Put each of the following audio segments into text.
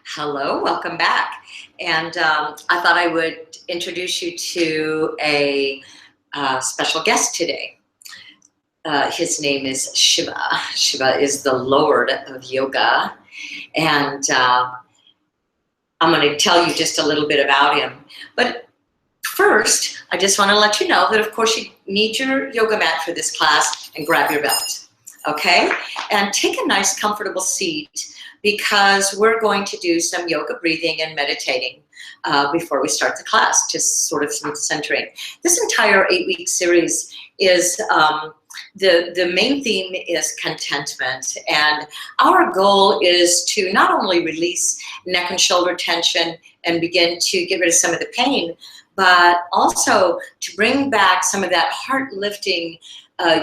Hello, welcome back. And I thought I would introduce you to a special guest today. His name is Shiva. Shiva is the Lord of Yoga. And I'm going to tell you just a little bit about him. But first, I just want to let you know that, of course, you need your yoga mat for this class and grab your belt. Okay? And take a nice, comfortable seat because we're going to do some yoga breathing and meditating before we start the class, just sort of some centering. This entire 8-week series is the main theme is contentment, and our goal is to not only release neck and shoulder tension and begin to get rid of some of the pain, but also to bring back some of that heart-lifting,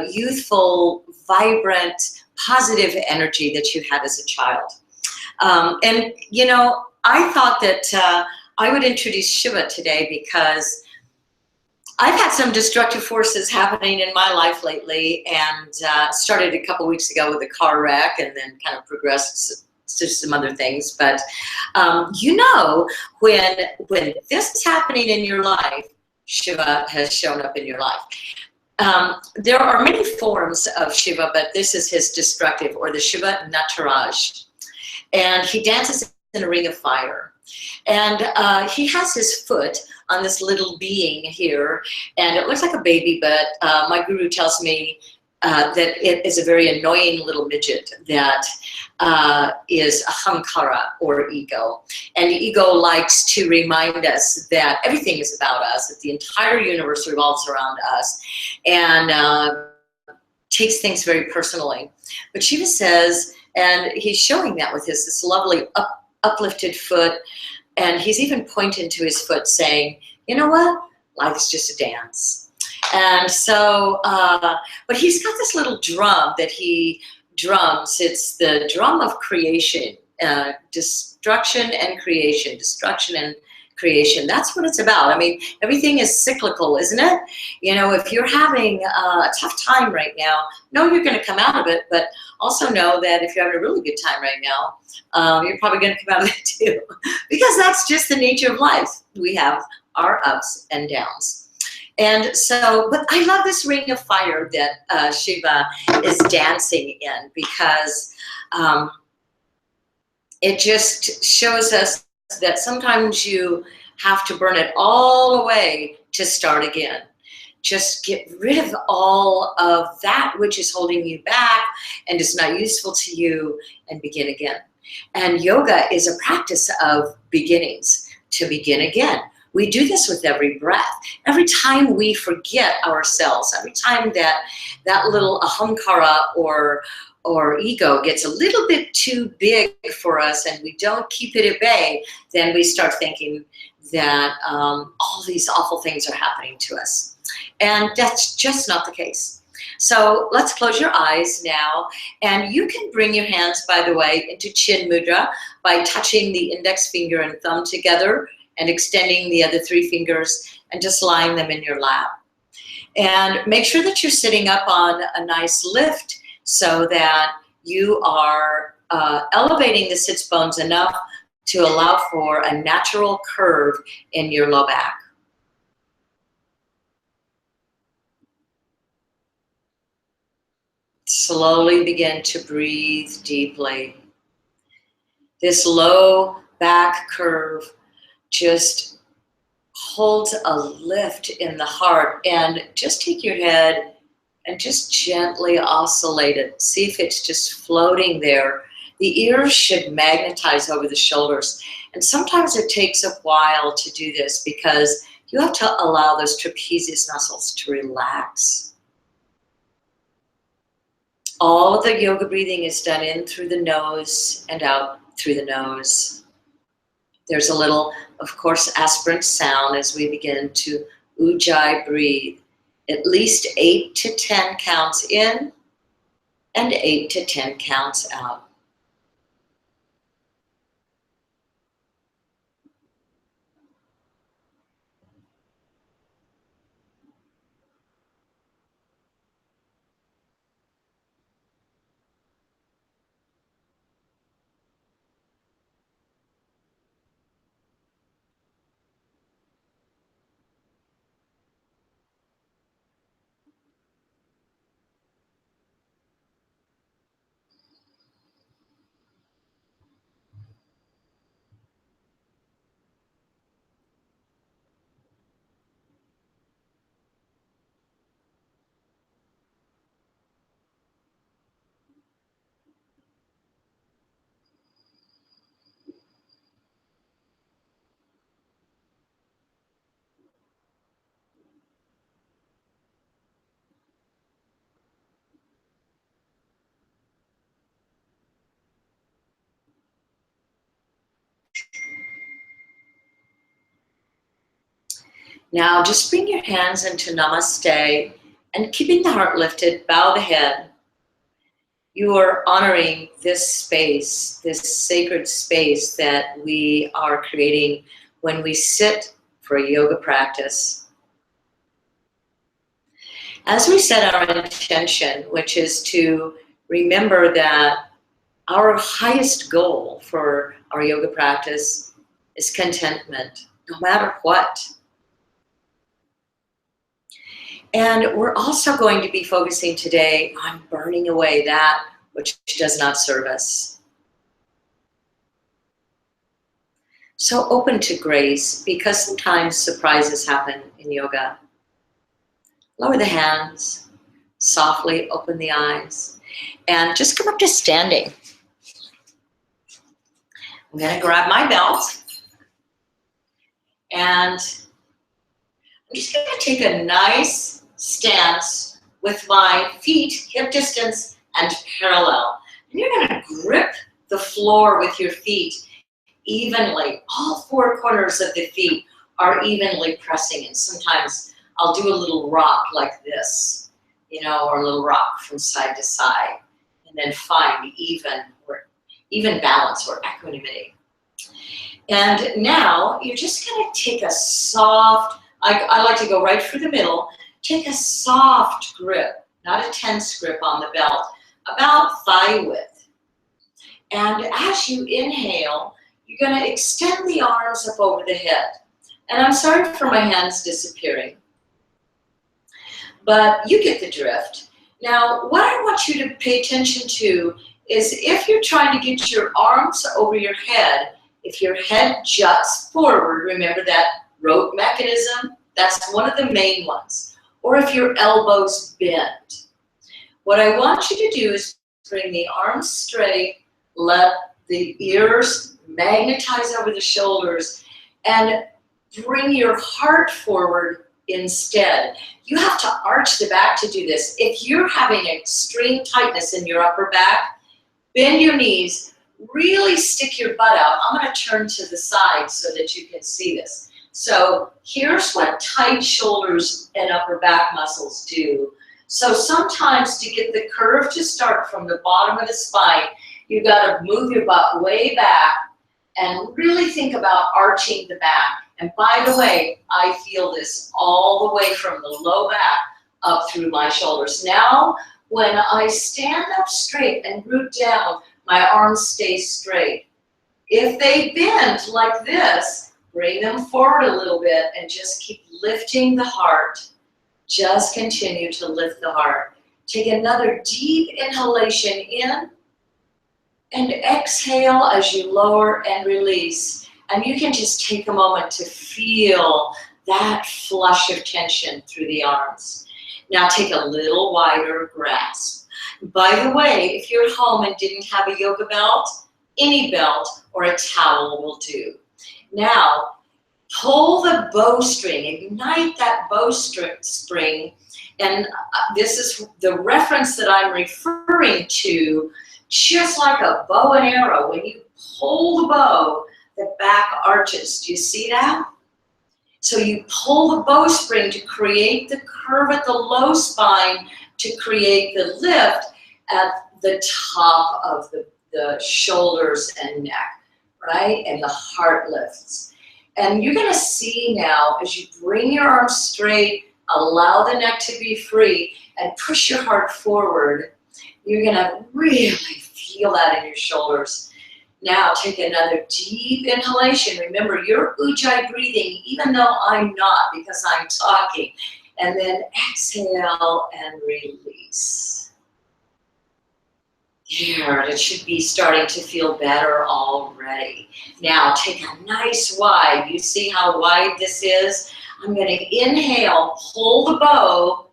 youthful, vibrant, positive energy that you had as a child. And, you know, I thought that I would introduce Shiva today because I've had some destructive forces happening in my life lately, and started a couple weeks ago with a car wreck and then kind of progressed to some other things. But, you know, when this is happening in your life, Shiva has shown up in your life. There are many forms of Shiva, but this is his destructive, or the Shiva Nataraj. And he dances in a ring of fire. And he has his foot on this little being here, and it looks like a baby, but my guru tells me that it is a very annoying little midget that is ahamkara, or ego. And ego likes to remind us that everything is about us, that the entire universe revolves around us, and takes things very personally. But Shiva says, and he's showing that with this lovely uplifted foot, and he's even pointing to his foot saying, you know what, life's just a dance. And so, but he's got this little drum that he drums. It's the drum of creation, destruction and creation, destruction and creation. That's what it's about. I mean, everything is cyclical, isn't it? You know, if you're having a tough time right now, know you're going to come out of it, but also know that if you're having a really good time right now, you're probably going to come out of it too, because that's just the nature of life. We have our ups and downs. And so, but I love this ring of fire that Shiva is dancing in, because it just shows us that sometimes you have to burn it all away to start again. Just get rid of all of that which is holding you back and is not useful to you, and begin again. And yoga is a practice of beginnings, to begin again. We do this with every breath. Every time we forget ourselves, every time that little ahamkara or ego gets a little bit too big for us and we don't keep it at bay, then we start thinking that all these awful things are happening to us. And that's just not the case. So let's close your eyes now, and you can bring your hands, by the way, into Chin Mudra by touching the index finger and thumb together and extending the other 3 fingers and just lying them in your lap. And make sure that you're sitting up on a nice lift so that you are elevating the sits bones enough to allow for a natural curve in your low back. Slowly begin to breathe deeply. This low back curve just holds a lift in the heart, and just take your head and just gently oscillate it. See if it's just floating there. The ears should magnetize over the shoulders. And sometimes it takes a while to do this because you have to allow those trapezius muscles to relax. All of the yoga breathing is done in through the nose and out through the nose. There's a little, of course, aspirant sound as we begin to ujjayi breathe. At least 8 to 10 counts in and 8 to 10 counts out. Now just bring your hands into Namaste and keeping the heart lifted, bow the head. You are honoring this space, this sacred space that we are creating when we sit for a yoga practice. As we set our intention, which is to remember that our highest goal for our yoga practice is contentment, no matter what. And we're also going to be focusing today on burning away that which does not serve us. So open to grace, because sometimes surprises happen in yoga. Lower the hands, softly open the eyes, and just come up to standing. I'm going to grab my belt, and I'm just going to take a nice stance with my feet hip distance and parallel. And you're going to grip the floor with your feet evenly. All four corners of the feet are evenly pressing. And sometimes I'll do a little rock like this, or a little rock from side to side, and then find even balance or equanimity. And now you're just going to take a soft, I like to go right through the middle. Take a soft grip, not a tense grip on the belt, about thigh width. And as you inhale, you're going to extend the arms up over the head. And I'm sorry for my hands disappearing, but you get the drift. Now, what I want you to pay attention to is if you're trying to get your arms over your head, if your head juts forward, remember that rote mechanism? That's one of the main ones. Or if your elbows bend. What I want you to do is bring the arms straight, let the ears magnetize over the shoulders, and bring your heart forward instead. You have to arch the back to do this. If you're having extreme tightness in your upper back, bend your knees, really stick your butt out. I'm going to turn to the side so that you can see this. So here's what tight shoulders and upper back muscles do. So sometimes to get the curve to start from the bottom of the spine, you've got to move your butt way back and really think about arching the back. And by the way, I feel this all the way from the low back up through my shoulders. Now, when I stand up straight and root down, my arms stay straight. If they bend like this, bring them forward a little bit and just keep lifting the heart. Just continue to lift the heart. Take another deep inhalation in and exhale as you lower and release. And you can just take a moment to feel that flush of tension through the arms. Now take a little wider grasp. By the way, if you're at home and didn't have a yoga belt, any belt or a towel will do. Now, pull the bowstring, ignite that bowstring, and this is the reference that I'm referring to, just like a bow and arrow. When you pull the bow, the back arches. Do you see that? So you pull the bowstring to create the curve at the low spine, to create the lift at the top of the shoulders and neck, right? And the heart lifts. And you're going to see now, as you bring your arms straight, allow the neck to be free, and push your heart forward, you're going to really feel that in your shoulders. Now take another deep inhalation. Remember, you're Ujjayi breathing, even though I'm not, because I'm talking. And then exhale and release. There, it should be starting to feel better already. Now take a nice wide. You see how wide this is? I'm going to inhale, pull the bow,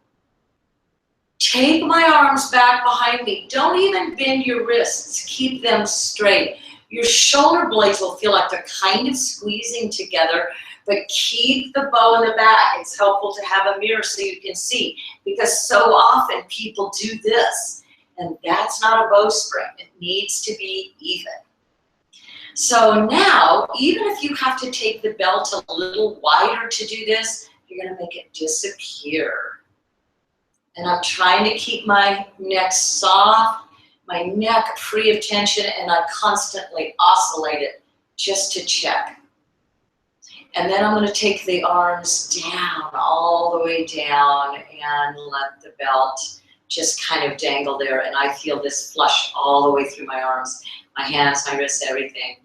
take my arms back behind me. Don't even bend your wrists. Keep them straight. Your shoulder blades will feel like they're kind of squeezing together, but keep the bow in the back. It's helpful to have a mirror so you can see, because so often people do this, and that's not a bowstring. It needs to be even. So now, even if you have to take the belt a little wider to do this, you're gonna make it disappear. And I'm trying to keep my neck soft, my neck free of tension, and I constantly oscillate it just to check. And then I'm gonna take the arms down, all the way down, and let the belt just kind of dangle there. And I feel this flush all the way through my arms, my hands, my wrists, everything.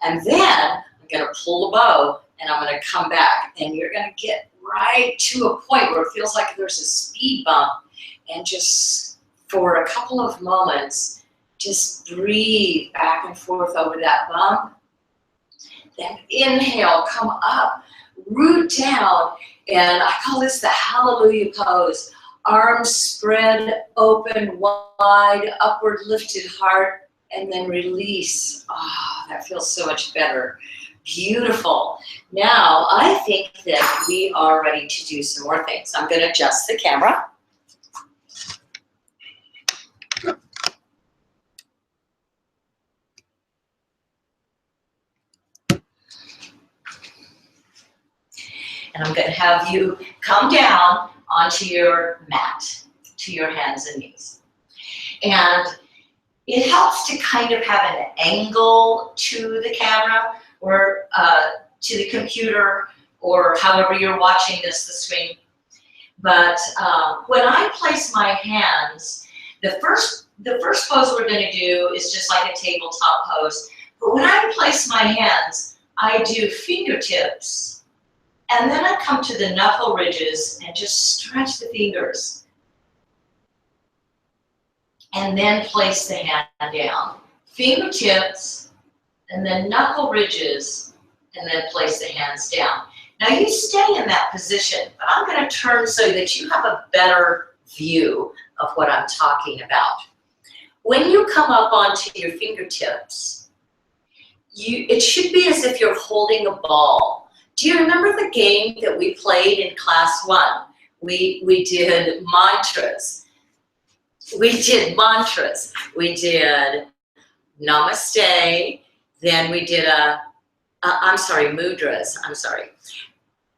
And then I'm gonna pull the bow, and I'm gonna come back, and you're gonna get right to a point where it feels like there's a speed bump, and just for a couple of moments, just breathe back and forth over that bump. Then inhale, come up, root down, and I call this the hallelujah pose. Arms spread open, wide, upward lifted heart, and then release. Oh, that feels so much better. Beautiful. Now, I think that we are ready to do some more things. I'm gonna adjust the camera. And I'm going to have you come down onto your mat, to your hands and knees. And it helps to kind of have an angle to the camera or to the computer or however you're watching this, the screen. But when I place my hands, the first pose we're going to do is just like a tabletop pose. But when I place my hands, I do fingertips. And then I come to the knuckle ridges and just stretch the fingers. And then place the hand down. Fingertips, and then knuckle ridges, and then place the hands down. Now you stay in that position, but I'm going to turn so that you have a better view of what I'm talking about. When you come up onto your fingertips, it should be as if you're holding a ball. Do you remember the game that we played in class 1? We did mantras. We did namaste, then we did mudras,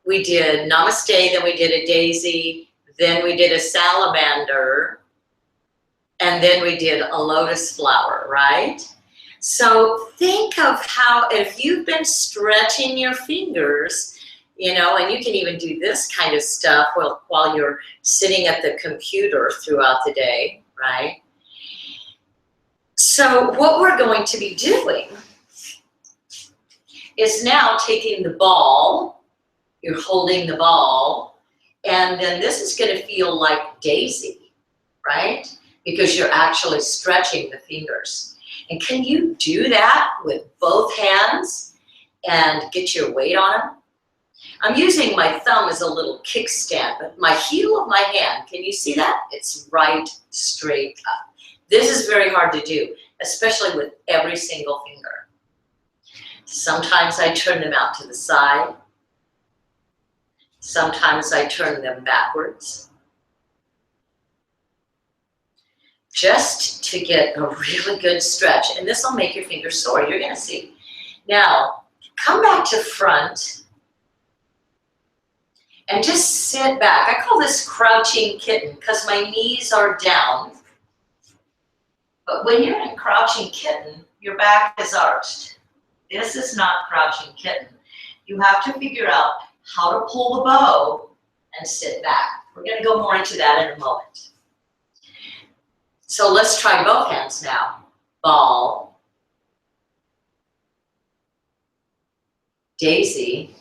We did namaste, then we did a daisy, then we did a salamander, and then we did a lotus flower, right? So think of how, if you've been stretching your fingers, you know, and you can even do this kind of stuff while you're sitting at the computer throughout the day, right? So what we're going to be doing is now taking the ball, you're holding the ball, and then this is going to feel like daisy, right? Because you're actually stretching the fingers. And can you do that with both hands and get your weight on them? I'm using my thumb as a little kickstand, but my heel of my hand, can you see that? It's right straight up. This is very hard to do, especially with every single finger. Sometimes I turn them out to the side. Sometimes I turn them backwards. Just to get a really good stretch, and this will make your fingers sore, you're gonna see. Now, come back to front and just sit back. I call this crouching kitten because my knees are down. But when you're in crouching kitten, your back is arched. This is not crouching kitten. You have to figure out how to pull the bow and sit back. We're gonna go more into that in a moment. So let's try both hands now. Ball, daisy,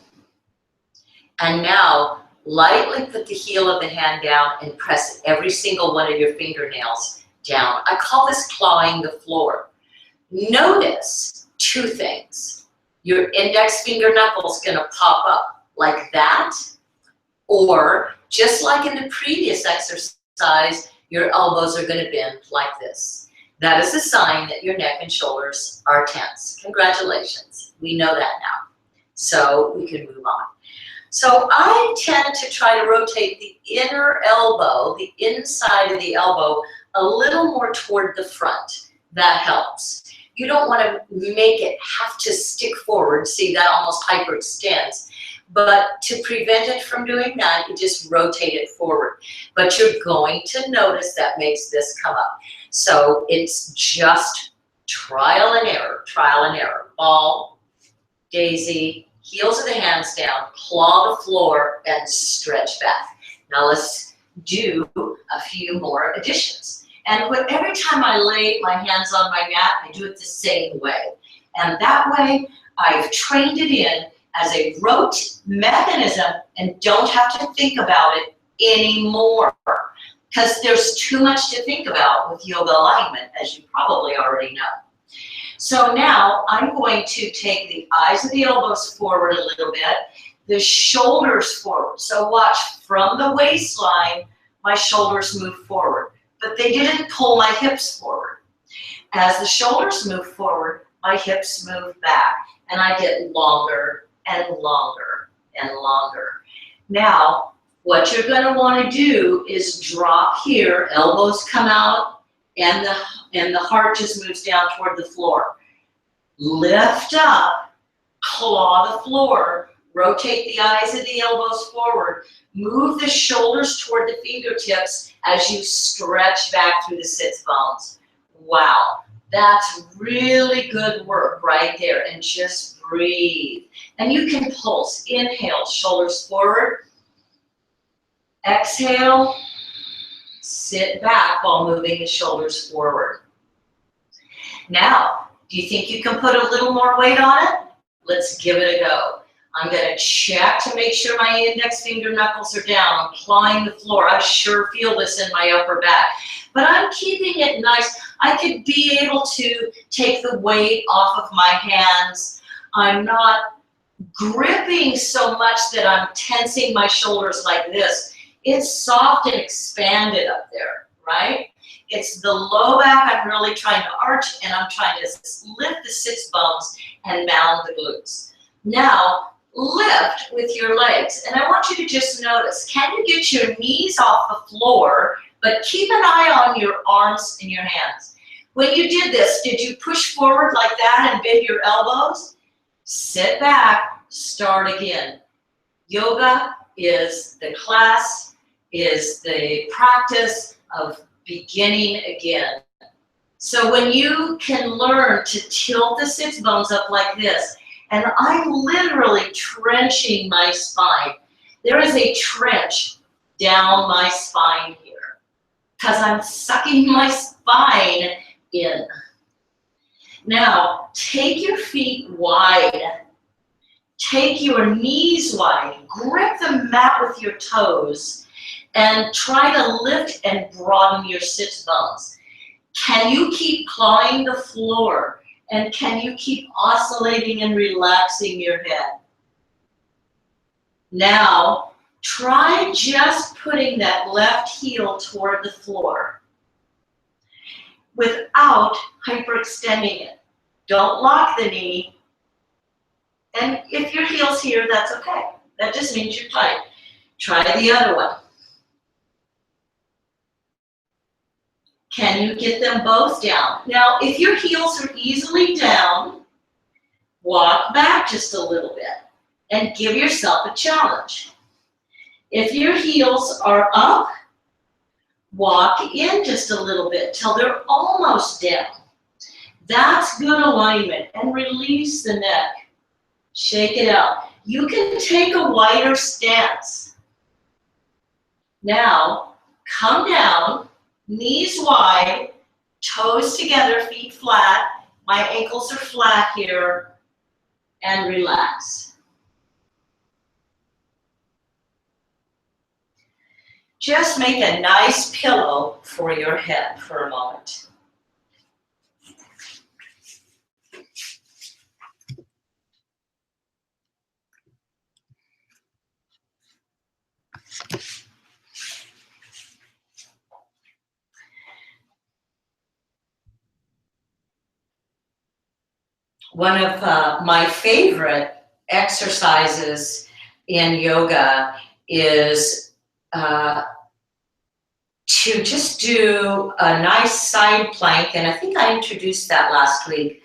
and now lightly put the heel of the hand down and press every single one of your fingernails down. I call this clawing the floor. Notice two things. Your index finger knuckle's gonna pop up like that, or just like in the previous exercise, your elbows are going to bend like this. That is a sign that your neck and shoulders are tense. Congratulations. We know that now. So we can move on. So I tend to try to rotate the inner elbow, the inside of the elbow, a little more toward the front. That helps. You don't want to make it have to stick forward. See, that almost hyperextends. But to prevent it from doing that, you just rotate it forward. But you're going to notice that makes this come up. So it's just trial and error, trial and error. Ball, daisy, heels of the hands down, claw the floor, and stretch back. Now let's do a few more additions. And every time I lay my hands on my mat, I do it the same way. And that way, I've trained it in as a rote mechanism and don't have to think about it anymore. Because there's too much to think about with yoga alignment, as you probably already know. So now I'm going to take the eyes of the elbows forward a little bit, the shoulders forward. So watch, from the waistline, my shoulders move forward, but they didn't pull my hips forward. As the shoulders move forward, my hips move back, and I get longer and longer and longer. Now, what you're going to want to do is drop here, elbows come out, and the heart just moves down toward the floor. Lift up, claw the floor, rotate the eyes of the elbows forward, move the shoulders toward the fingertips as you stretch back through the sits bones. Wow, that's really good work right there, and just breathe. And you can pulse, inhale, shoulders forward, exhale, sit back while moving the shoulders forward. Now, do you think you can put a little more weight on it? Let's give it a go. I'm going to check to make sure my index finger knuckles are down. I'm clawing the floor. I sure feel this in my upper back. But I'm keeping it nice. I could be able to take the weight off of my hands. I'm not gripping so much that I'm tensing my shoulders like this. It's soft and expanded up there, right? It's the low back I'm really trying to arch, and I'm trying to lift the sits bones and mound the glutes. Now, lift with your legs, and I want you to just notice, can you get your knees off the floor, but keep an eye on your arms and your hands. When you did this, did you push forward like that and bend your elbows? Sit back, start again. Yoga is the class, is the practice of beginning again. So when you can learn to tilt the sits bones up like this, and I'm literally trenching my spine. There is a trench down my spine here because I'm sucking my spine in. Now, take your feet wide. Take your knees wide. Grip the mat with your toes and try to lift and broaden your sits bones. Can you keep clawing the floor? And can you keep oscillating and relaxing your head? Now, try just putting that left heel toward the floor without hyperextending it. Don't lock the knee. And if your heel's here, that's okay. That just means you're tight. Try the other one. Can you get them both down? Now, if your heels are easily down, walk back just a little bit and give yourself a challenge. If your heels are up, walk in just a little bit till they're almost down. That's good alignment, and release the neck. Shake it out. You can take a wider stance. Now, come down. Knees wide, toes together, feet flat. My ankles are flat here, and relax. Just make a nice pillow for your head for a moment. One of my favorite exercises in yoga is to just do a nice side plank, and I think I introduced that last week,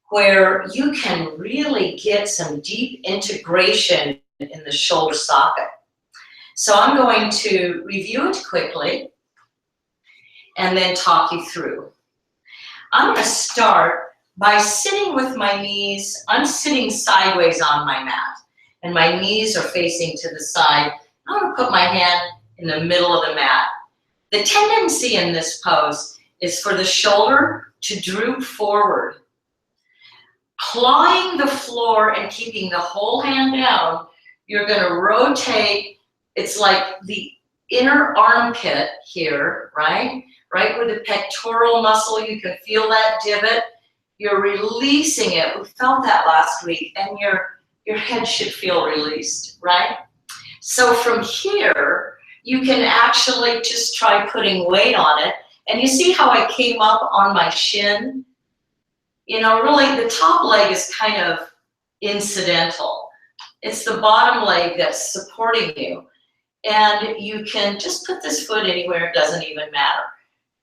where you can really get some deep integration in the shoulder socket. So I'm going to review it quickly and then talk you through. I'm going to start by sitting with my knees. I'm sitting sideways on my mat, and my knees are facing to the side. I'm going to put my hand in the middle of the mat. The tendency in this pose is for the shoulder to droop forward. Clawing the floor and keeping the whole hand down, you're going to rotate. It's like the inner armpit here, right? Right where the pectoral muscle, you can feel that divot. You're releasing it. We felt that last week, and your head should feel released, right? So from here, you can actually just try putting weight on it. And you see how I came up on my shin? You know, really the top leg is kind of incidental. It's the bottom leg that's supporting you. And you can just put this foot anywhere, it doesn't even matter.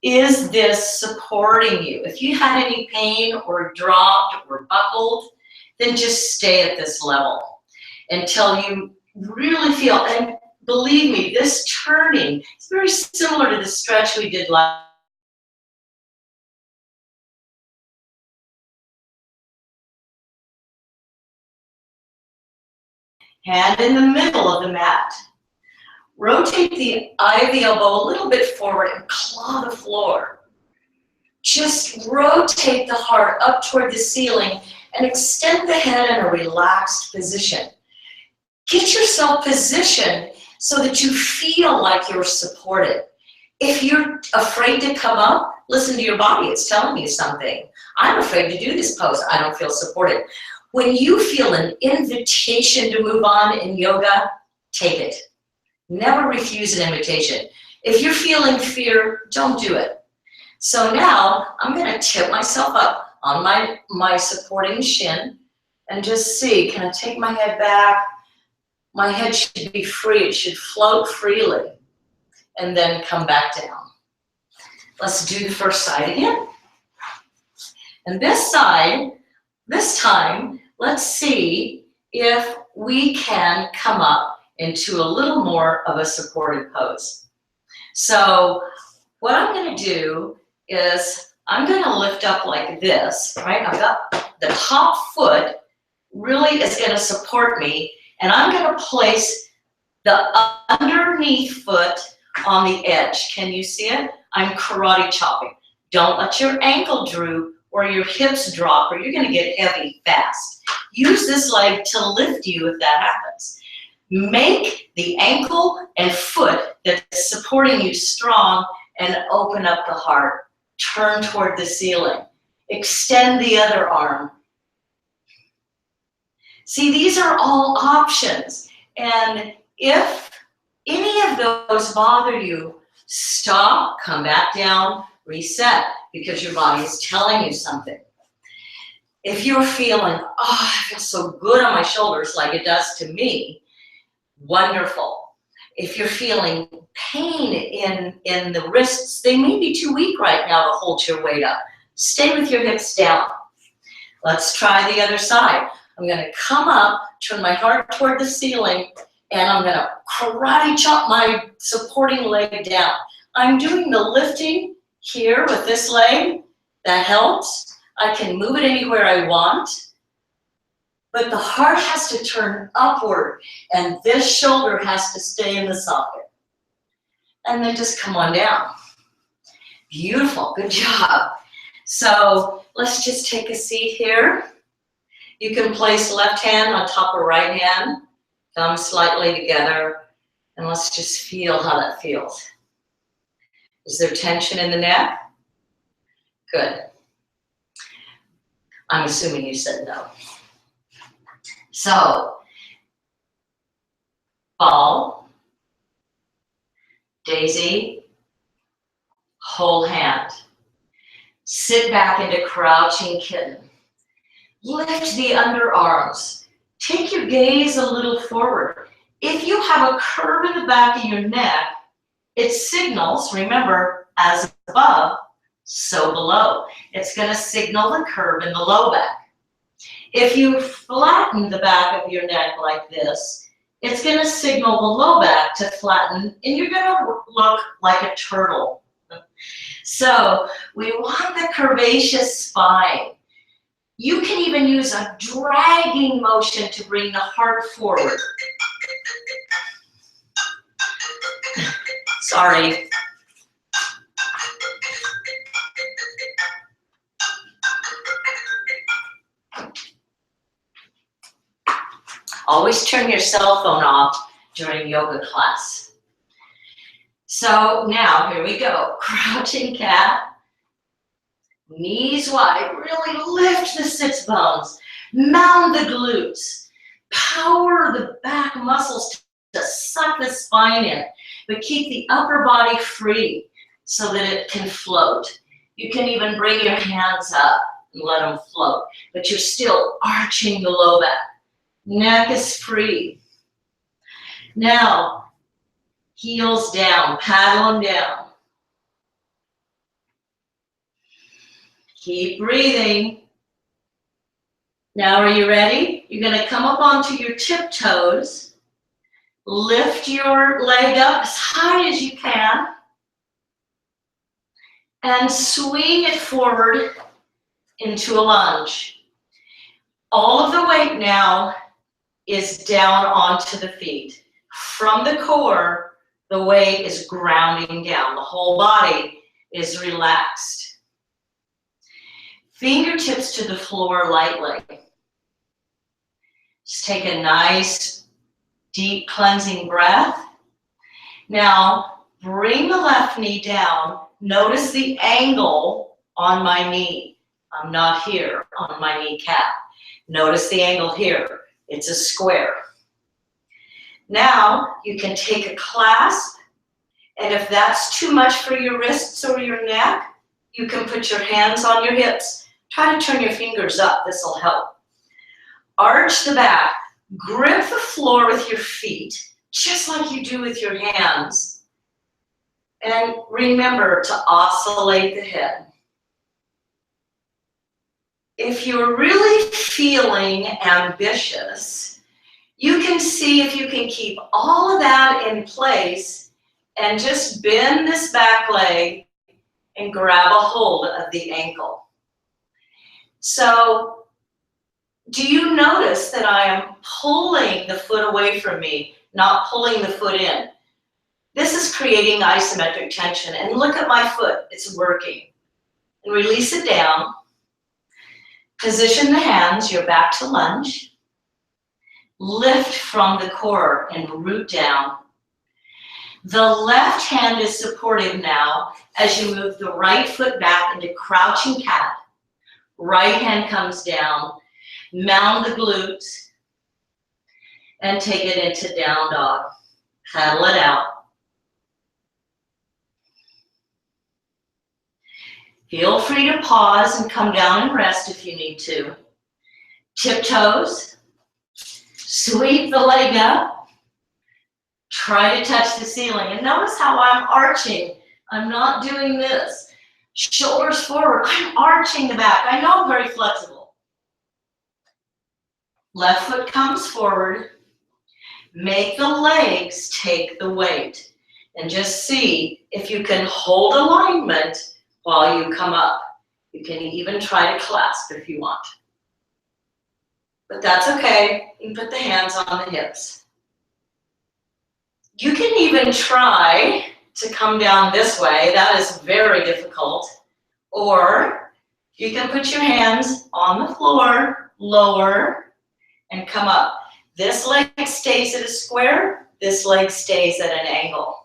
Is this supporting you? If you had any pain or dropped or buckled, then just stay at this level until you really feel, and believe me, this turning is very similar to the stretch we did last. Hand in the middle of the mat. Rotate the eye of the elbow a little bit forward and claw the floor. Just rotate the heart up toward the ceiling and extend the head in a relaxed position. Get yourself positioned so that you feel like you're supported. If you're afraid to come up, listen to your body. It's telling you something. I'm afraid to do this pose. I don't feel supported. When you feel an invitation to move on in yoga, take it. Never refuse an invitation. If you're feeling fear, don't do it. So now I'm going to tip myself up on my supporting shin and just see, can I take my head back? My head should be free. It should float freely and then come back down. Let's do the first side again. And this side, this time, let's see if we can come up into a little more of a supported pose. So what I'm going to do is I'm going to lift up like this, right? I've got the top foot really is going to support me, and I'm going to place the underneath foot on the edge. Can you see it? I'm karate chopping. Don't let your ankle droop or your hips drop, or you're going to get heavy fast. Use this leg to lift you if that happens. Make the ankle and foot that's supporting you strong and open up the heart. Turn toward the ceiling. Extend the other arm. See, these are all options. And if any of those bother you, stop, come back down, reset, because your body is telling you something. If you're feeling, oh, I feel so good on my shoulders like it does to me, wonderful. If you're feeling pain in the wrists, they may be too weak right now to hold your weight up. Stay with your hips down. Let's try the other side. I'm going to come up, turn my heart toward the ceiling, and I'm going to karate chop my supporting leg down. I'm doing the lifting here with this leg. That helps. I can move it anywhere I want. But the heart has to turn upward, and this shoulder has to stay in the socket. And then just come on down. Beautiful, good job. So let's just take a seat here. You can place left hand on top of right hand, thumbs slightly together, and let's just feel how that feels. Is there tension in the neck? Good. I'm assuming you said no. So, ball, daisy, whole hand. Sit back into crouching kitten. Lift the underarms. Take your gaze a little forward. If you have a curve in the back of your neck, it signals, remember, as above, so below. It's going to signal the curve in the low back. If you flatten the back of your neck like this, it's going to signal the low back to flatten, and you're going to look like a turtle. So we want the curvaceous spine. You can even use a dragging motion to bring the heart forward. Sorry. Always turn your cell phone off during yoga class. So now, here we go. Crouching cat. Knees wide. Really lift the sits bones. Mound the glutes. Power the back muscles to suck the spine in, but keep the upper body free so that it can float. You can even bring your hands up and let them float, but you're still arching the low back. Neck is free. Now, heels down, paddle them down. Keep breathing. Now, are you ready? You're going to come up onto your tiptoes. Lift your leg up as high as you can. And swing it forward into a lunge. All of the weight now is down onto the feet. From the core, the weight is grounding down. The whole body is relaxed. Fingertips to the floor lightly. Just take a nice, deep cleansing breath. Now, bring the left knee down. Notice the angle on my knee. I'm not here on my kneecap. Notice the angle here. It's a square. Now, you can take a clasp, and if that's too much for your wrists or your neck, you can put your hands on your hips. Try to turn your fingers up. This will help. Arch the back. Grip the floor with your feet, just like you do with your hands. And remember to oscillate the head. If you're really feeling ambitious, you can see if you can keep all of that in place and just bend this back leg and grab a hold of the ankle. So, do you notice that I am pulling the foot away from me, not pulling the foot in? This is creating isometric tension. And look at my foot, it's working. And release it down. Position the hands, you're back to lunge. Lift from the core and root down. The left hand is supportive now as you move the right foot back into crouching cat. Right hand comes down. Mound the glutes and take it into down dog. Paddle it out. Feel free to pause and come down and rest if you need to. Tiptoes. Sweep the leg up. Try to touch the ceiling. And notice how I'm arching. I'm not doing this. Shoulders forward. I'm arching the back. I know I'm very flexible. Left foot comes forward. Make the legs take the weight. And just see if you can hold alignment while you come up. You can even try to clasp if you want. But that's okay. You can put the hands on the hips. You can even try to come down this way. That is very difficult. Or you can put your hands on the floor, lower, and come up. This leg stays at a square, this leg stays at an angle.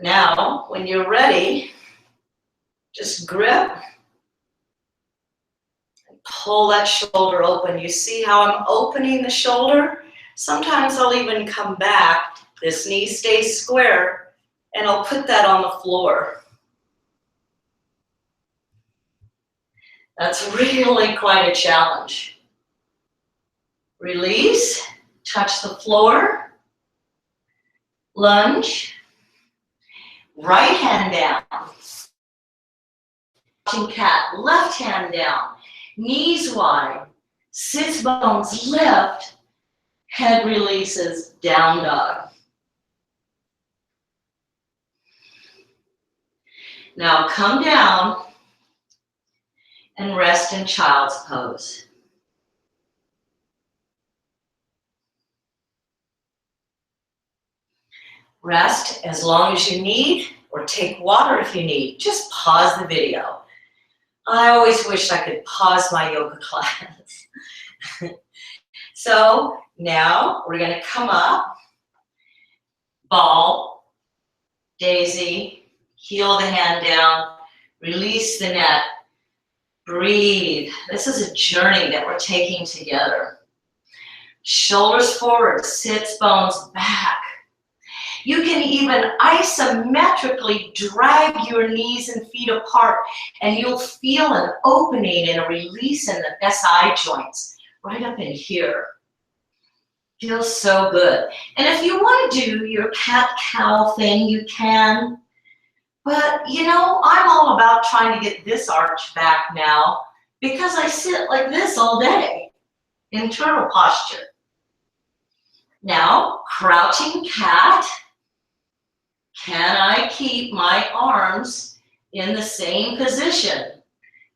Now, when you're ready, just grip and pull that shoulder open. You see how I'm opening the shoulder? Sometimes I'll even come back. This knee stays square, and I'll put that on the floor. That's really quite a challenge. Release, touch the floor, lunge, right hand down, crouching cat, left hand down, knees wide, Sits bones lift, head releases, down dog. Now come down and rest in child's pose. Rest as long as you need, or take water if you need. Just pause the video. I always wish I could pause my yoga class. So now we're going to come up, ball, daisy, heel the hand down, release the net, breathe. This is a journey that we're taking together. Shoulders forward, sits bones back. You can even isometrically drag your knees and feet apart, and you'll feel an opening and a release in the SI joints right up in here. Feels so good. And if you want to do your cat-cow thing, you can. But, you know, I'm all about trying to get this arch back now because I sit like this all day in turtle posture. Now, crouching cat. Can I keep my arms in the same position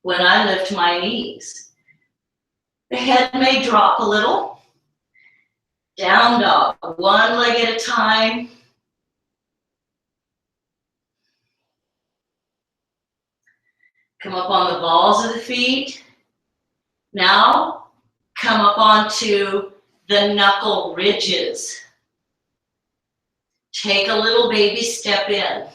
when I lift my knees? The head may drop a little. Down dog, one leg at a time. Come up on the balls of the feet. Now, come up onto the knuckle ridges. Take a little baby step in.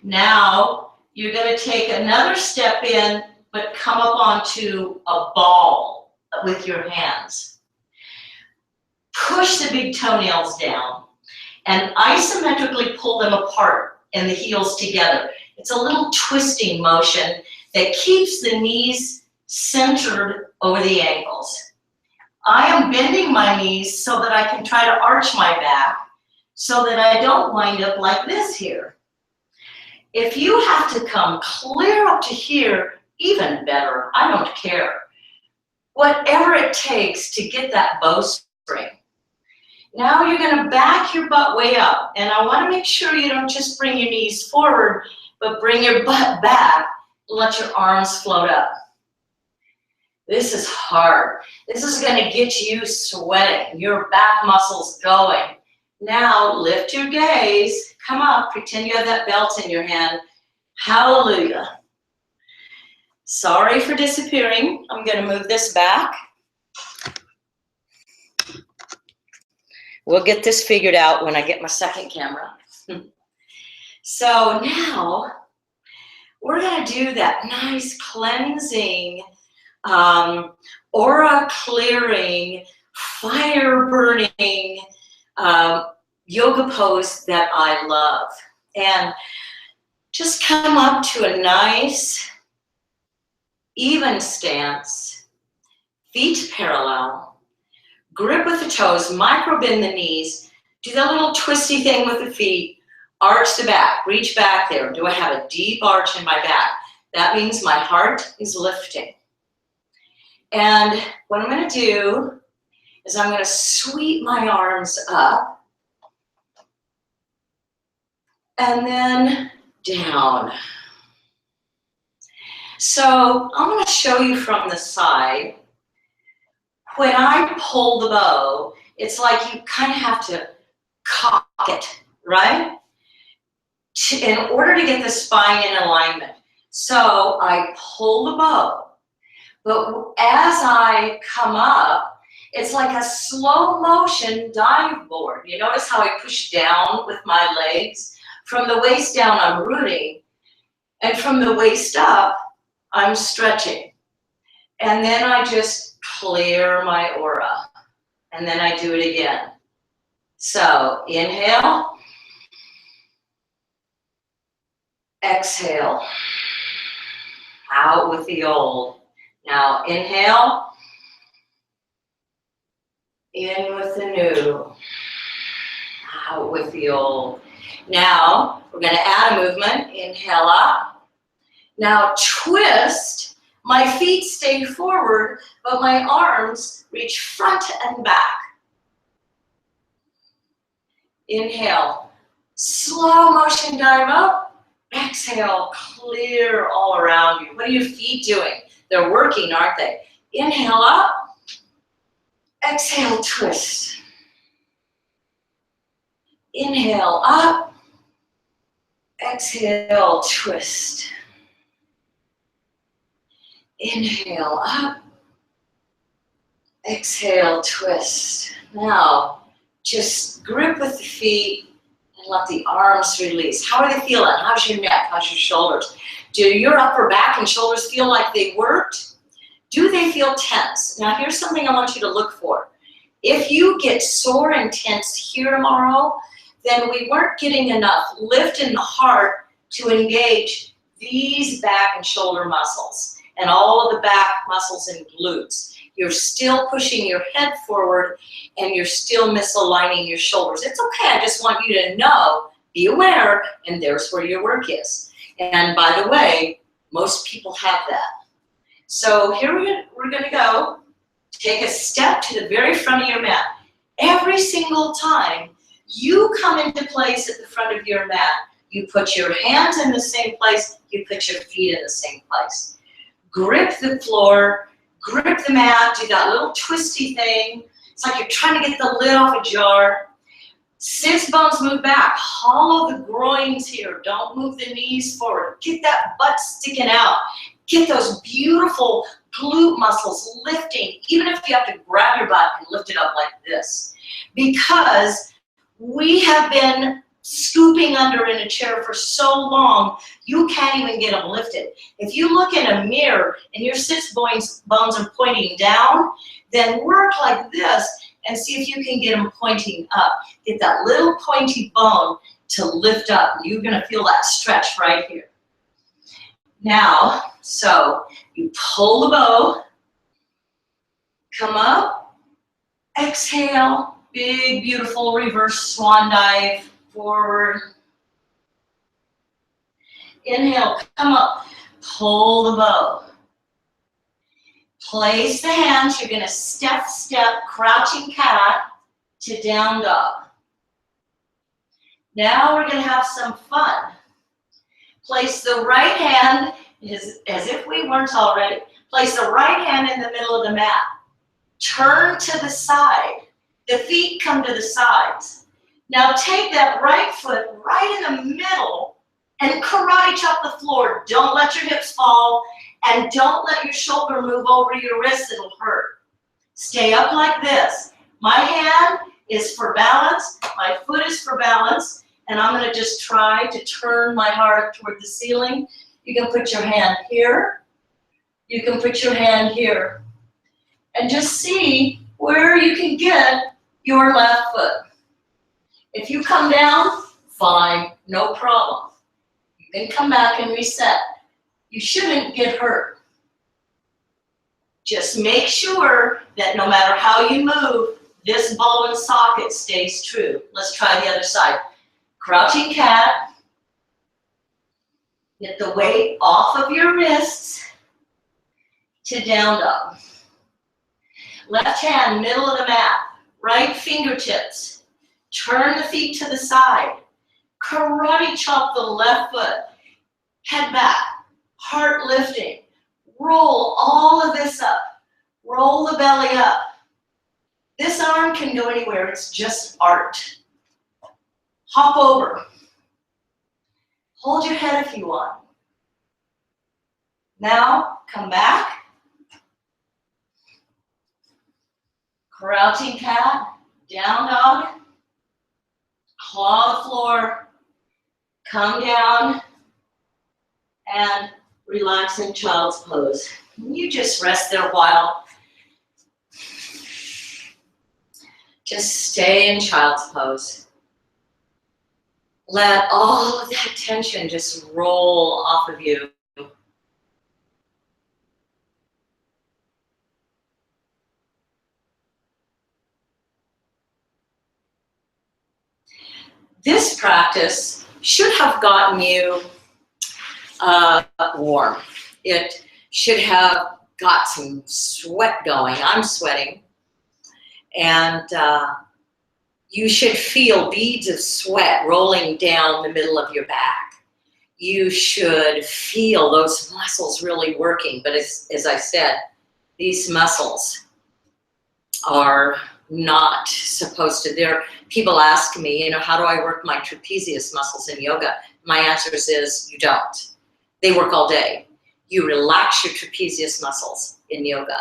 Now, you're going to take another step in, but come up onto a ball with your hands. Push the big toenails down and isometrically pull them apart and the heels together. It's a little twisting motion that keeps the knees centered over the ankles. I am bending my knees so that I can try to arch my back so that I don't wind up like this here. If you have to come clear up to here, even better, I don't care. Whatever it takes to get that bowstring. Now you're going to back your butt way up, and I want to make sure you don't just bring your knees forward, but bring your butt back and let your arms float up. This is hard. This is going to get you sweating, your back muscles going. Now lift your gaze, come up, pretend you have that belt in your hand. Hallelujah. Sorry for disappearing. I'm going to move this back. We'll get this figured out when I get my second camera. So now we're going to do that nice cleansing, aura clearing, fire burning yoga pose that I love. And just come up to a nice even stance, feet parallel, grip with the toes, micro bend the knees, do that little twisty thing with the feet, arch the back, reach back there. Do I have a deep arch in my back? That means my heart is lifting. And what I'm going to do is I'm going to sweep my arms up and then down. So I'm going to show you from the side. When I pull the bow, it's like you kind of have to cock it, right? In order to get the spine in alignment. So I pull the bow, but as I come up, it's like a slow motion dive board. You notice how I push down with my legs? From the waist down, I'm rooting, and from the waist up, I'm stretching. And then I just clear my aura, and then I do it again. So inhale, exhale, out with the old. Now inhale, in with the new, out with the old. Now we're going to add a movement. Inhale up, Now twist, my feet stay forward, but my arms reach front and back. Inhale, slow motion dive up. Exhale, clear all around you. What are your feet doing? They're working, aren't they? Inhale up. Exhale, twist. Inhale up. Exhale, twist. Inhale up. Exhale, twist. Now, just grip with the feet and let the arms release. How are they feeling? How's your neck? How's your shoulders? Do your upper back and shoulders feel like they worked? Do they feel tense? Now, here's something I want you to look for. If you get sore and tense here tomorrow, then we weren't getting enough lift in the heart to engage these back and shoulder muscles and all of the back muscles and glutes. You're still pushing your head forward and you're still misaligning your shoulders. It's okay, I just want you to know, be aware, and there's where your work is. And by the way, most people have that. So here we're gonna go. Take a step to the very front of your mat. Every single time you come into place at the front of your mat, you put your hands in the same place, you put your feet in the same place. Grip the floor, grip the mat, do that little twisty thing. It's like you're trying to get the lid off a jar. Sits bones move back, hollow the groins here. Don't move the knees forward. Get that butt sticking out. Get those beautiful glute muscles lifting, even if you have to grab your butt and lift it up like this. Because we have been scooping under in a chair for so long, you can't even get them lifted. If you look in a mirror and your sits bones are pointing down, then work like this and see if you can get them pointing up. Get that little pointy bone to lift up. You're gonna feel that stretch right here. Now, so you pull the bow, come up, exhale, big, beautiful reverse swan dive, forward. Inhale, come up, pull the bow. Place the hands, you're gonna step, crouching cat to down dog. Now we're gonna have some fun. Place the right hand, as if we weren't already, place the right hand in the middle of the mat. Turn to the side. The feet come to the sides. Now take that right foot right in the middle and karate chop the floor. Don't let your hips fall and don't let your shoulder move over your wrist, it'll hurt. Stay up like this. My hand is for balance, my foot is for balance, and I'm gonna just try to turn my heart toward the ceiling. You can put your hand here, you can put your hand here, and just see where you can get your left foot. If you come down, fine, no problem. You can come back and reset. You shouldn't get hurt. Just make sure that no matter how you move, this ball and socket stays true. Let's try the other side. Crouching cat. Get the weight off of your wrists to down dog. Left hand, middle of the mat. Right fingertips. Turn the feet to the side. Karate chop the left foot. Head back. Heart lifting. Roll all of this up. Roll the belly up. This arm can go anywhere. It's just art. Hop over. Hold your head if you want. Now, come back. Crouching cat, down dog. Claw the floor. Come down. And relax in child's pose. You just rest there a while. Just stay in child's pose. Let all of that tension just roll off of you. This practice should have gotten you warm. It should have got some sweat going. I'm sweating. And you should feel beads of sweat rolling down the middle of your back. You should feel those muscles really working. But as I said, these muscles are not supposed to. People ask me, how do I work my trapezius muscles in yoga? My answer is you don't. They work all day. You relax your trapezius muscles in yoga.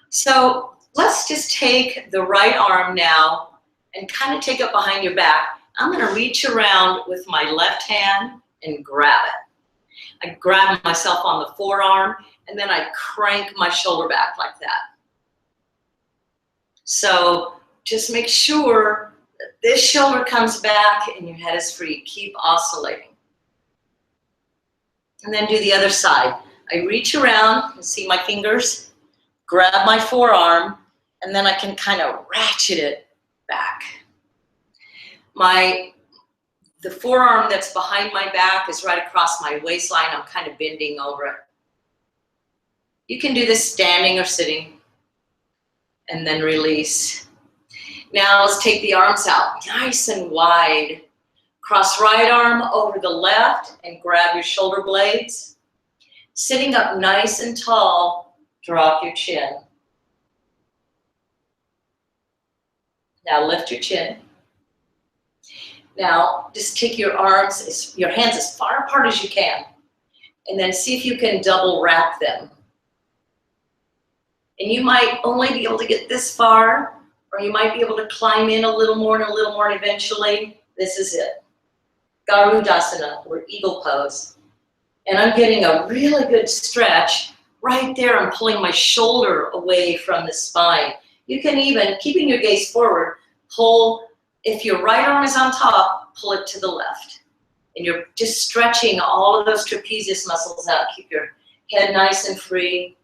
So let's just take the right arm now and kind of take it behind your back. I'm going to reach around with my left hand and grab it. I grab myself on the forearm and then I crank my shoulder back like that. So just make sure that this shoulder comes back and your head is free. Keep oscillating. And then do the other side. I reach around, you see my fingers, grab my forearm, and then I can kind of ratchet it back. The forearm that's behind my back is right across my waistline. I'm kind of bending over it. You can do this standing or sitting, and then release. Now let's take the arms out nice and wide. Cross right arm over the left and grab your shoulder blades. Sitting up nice and tall, drop your chin. Now lift your chin. Now just take your arms, your hands as far apart as you can, and then see if you can double wrap them. And you might only be able to get this far, or you might be able to climb in a little more and a little more, and eventually this is it. Garudasana, or eagle pose. And I'm getting a really good stretch right there. I'm pulling my shoulder away from the spine. You can even, keeping your gaze forward, pull, if your right arm is on top, pull it to the left. And you're just stretching all of those trapezius muscles out. Keep your head nice and free.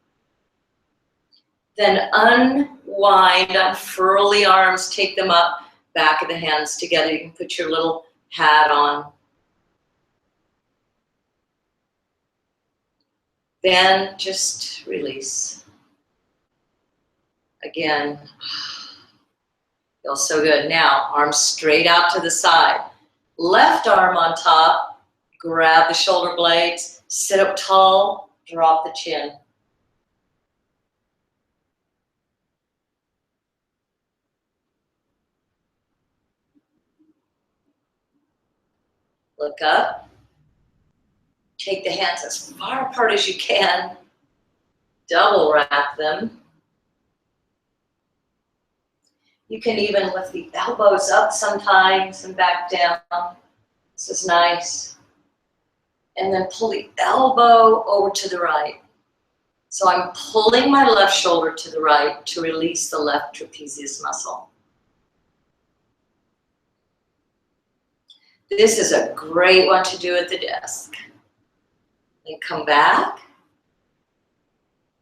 Then unwind, unfurl the arms, take them up, back of the hands together. You can put your little hat on. Then just release. Again, feels so good. Now, arms straight out to the side. Left arm on top, grab the shoulder blades, sit up tall, drop the chin. Look up. Take the hands as far apart as you can. Double wrap them. You can even lift the elbows up sometimes and back down. This is nice. And then pull the elbow over to the right. So I'm pulling my left shoulder to the right to release the left trapezius muscle. This is a great one to do at the desk. And come back.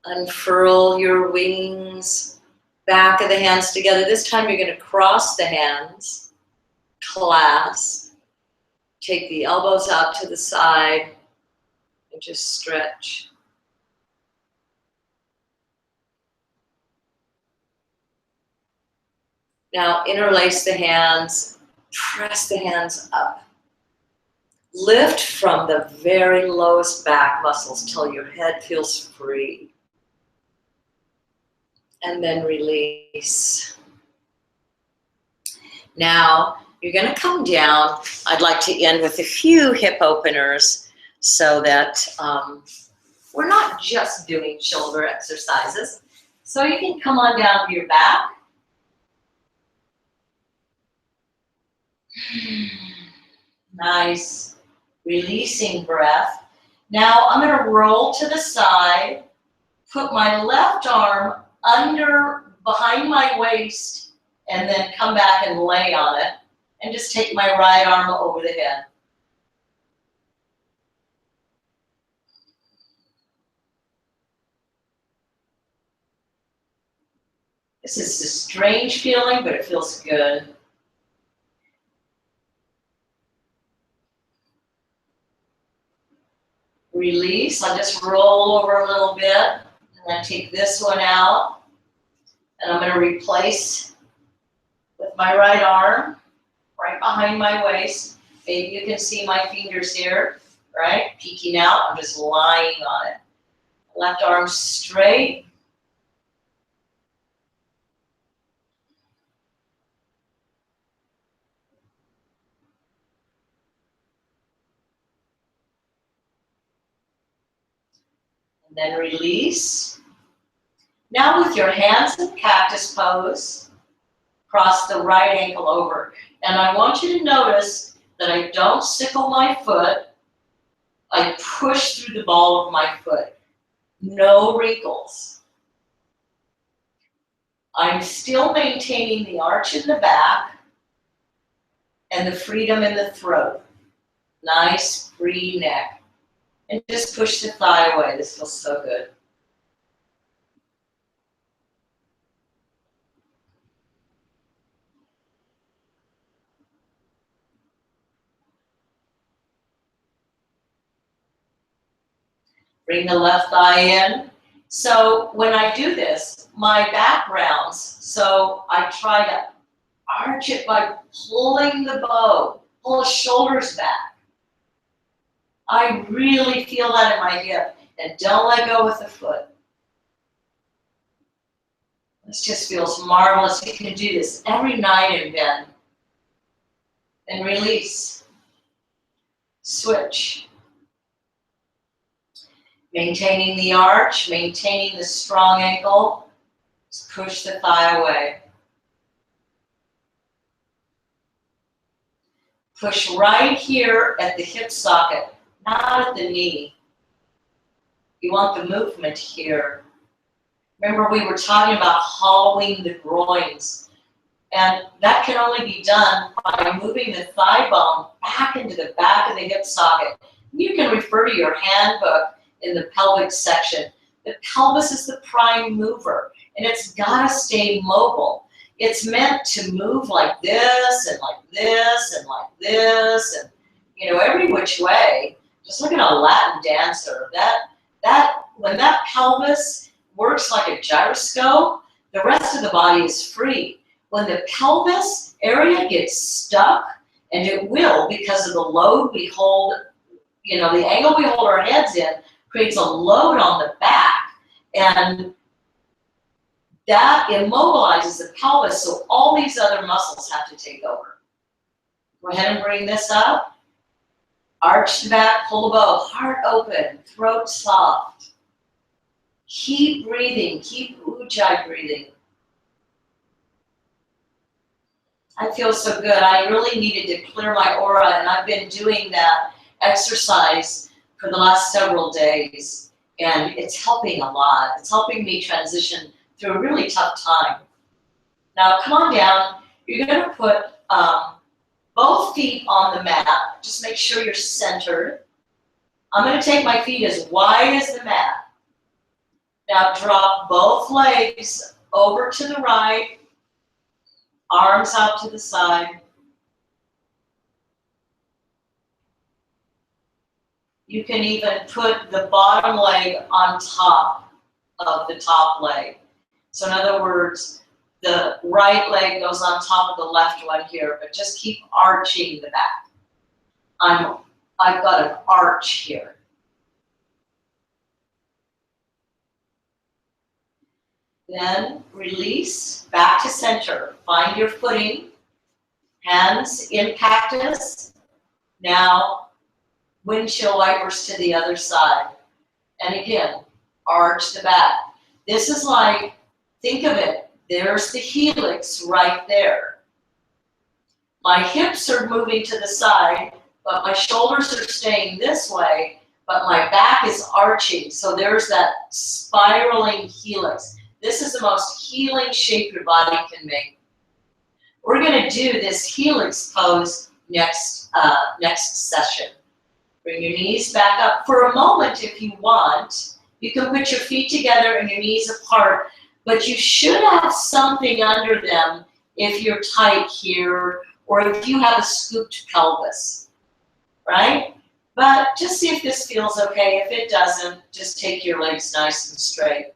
Unfurl your wings. Back of the hands together. This time you're going to cross the hands. Clasp. Take the elbows out to the side. And just stretch. Now interlace the hands. Press the hands up. Lift from the very lowest back muscles till your head feels free. And then release. Now, you're going to come down. I'd like to end with a few hip openers so that we're not just doing shoulder exercises. So you can come on down to your back. Nice, releasing breath. Now I'm going to roll to the side, put my left arm behind my waist, and then come back and lay on it, and just take my right arm over the head. This is a strange feeling, but it feels good. Release. I'll just roll over a little bit. And then take this one out. And I'm going to replace with my right arm, right behind my waist. Maybe you can see my fingers here, right? Peeking out. I'm just lying on it. Left arm straight. And then release. Now with your hands in cactus pose, cross the right ankle over. And I want you to notice that I don't sickle my foot. I push through the ball of my foot. No wrinkles. I'm still maintaining the arch in the back and the freedom in the throat. Nice, free neck. And just push the thigh away. This feels so good. Bring the left thigh in. So when I do this, my back rounds. So I try to arch it by pulling the bow, pull the shoulders back. I really feel that in my hip. And don't let go with the foot. This just feels marvelous. You can do this every night and then. And release. Switch. Maintaining the arch, maintaining the strong ankle. Just push the thigh away. Push right here at the hip socket, not at the knee. You want the movement here. Remember, we were talking about hollowing the groins. And that can only be done by moving the thigh bone back into the back of the hip socket. You can refer to your handbook in the pelvic section. The pelvis is the prime mover, and it's got to stay mobile. It's meant to move like this and like this and like this and, you know, every which way. Just look at a Latin dancer. When that pelvis works like a gyroscope, the rest of the body is free. When the pelvis area gets stuck, and it will because of the load we hold, you know, the angle we hold our heads in creates a load on the back, and that immobilizes the pelvis, so all these other muscles have to take over. Go ahead and bring this up. Arch the back, pull the bow, heart open, throat soft. Keep breathing, keep ujjayi breathing. I feel so good. I really needed to clear my aura, and I've been doing that exercise for the last several days, and it's helping a lot. It's helping me transition through a really tough time. Now come on down. You're going to put both feet on the mat. Just make sure you're centered. I'm going to take my feet as wide as the mat. Now drop both legs over to the right, arms out to the side. You can even put the bottom leg on top of the top leg. So in other words, the right leg goes on top of the left one here, but just keep arching the back. I've got an arch here. Then release, back to center. Find your footing, hands in cactus. Now, windshield wipers to the other side. And again, arch the back. This is like, think of it, there's the helix right there. My hips are moving to the side, but my shoulders are staying this way, but my back is arching. So there's that spiraling helix. This is the most healing shape your body can make. We're going to do this helix pose next session. Bring your knees back up. For a moment, if you want, you can put your feet together and your knees apart, but you should have something under them if you're tight here or if you have a scooped pelvis, right? But just see if this feels okay. If it doesn't, just take your legs nice and straight.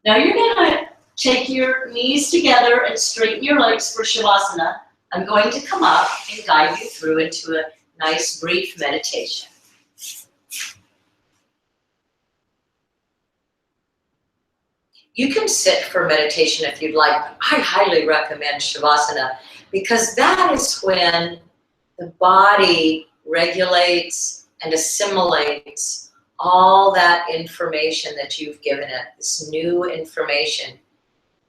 Now you're gonna take your knees together and straighten your legs for Shavasana. I'm going to come up and guide you through into a nice brief meditation. You can sit for meditation if you'd like, but I highly recommend Shavasana because that is when the body regulates and assimilates all that information that you've given it, this new information.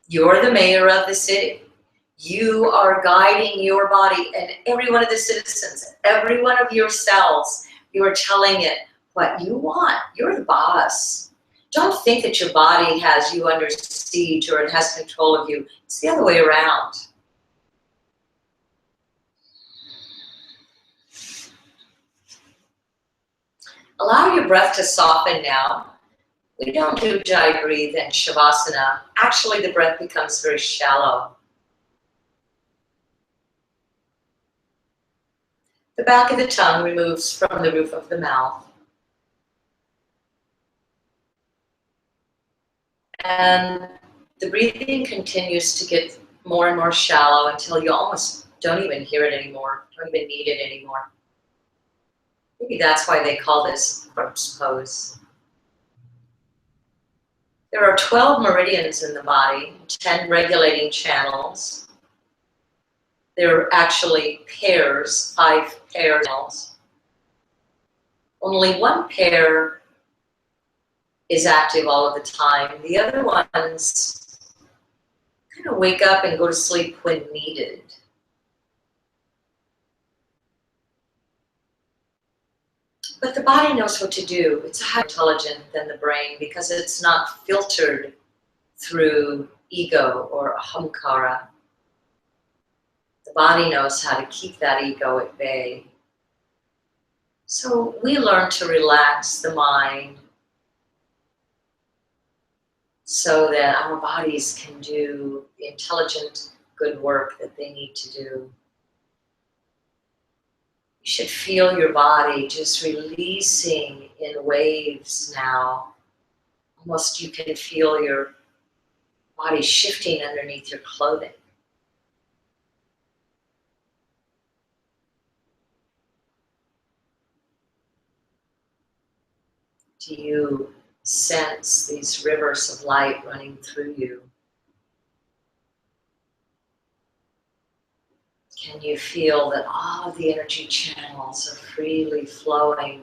You're the mayor of the city. You are guiding your body and every one of the citizens, every one of your cells, you are telling it what you want. You're the boss. Don't think that your body has you under siege or it has control of you. It's the other way around. Allow your breath to soften now. We don't do Jai breathe and Shavasana. Actually, the breath becomes very shallow. The back of the tongue removes from the roof of the mouth. And the breathing continues to get more and more shallow until you almost don't even hear it anymore, don't even need it anymore. Maybe that's why they call this corpse pose. There are 12 meridians in the body, 10 regulating channels. There are actually pairs, 5 pairs. Only one pair is active all of the time. The other ones kind of wake up and go to sleep when needed. But the body knows what to do. It's higher intelligent than the brain because it's not filtered through ego or ahamkara. The body knows how to keep that ego at bay. So we learn to relax the mind so that our bodies can do the intelligent, good work that they need to do. You should feel your body just releasing in waves now. Almost you can feel your body shifting underneath your clothing. Do you sense these rivers of light running through you? Can you feel that all of the energy channels are freely flowing?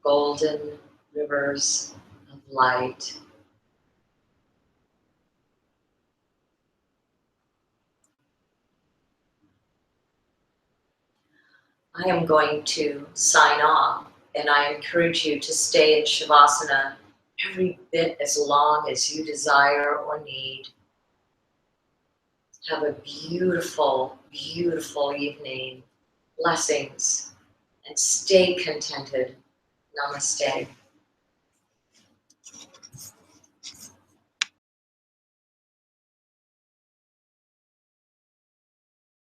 Golden rivers of light. I am going to sign off, and I encourage you to stay in Shavasana every bit as long as you desire or need. Have a beautiful, beautiful evening. Blessings, and stay contented. Namaste.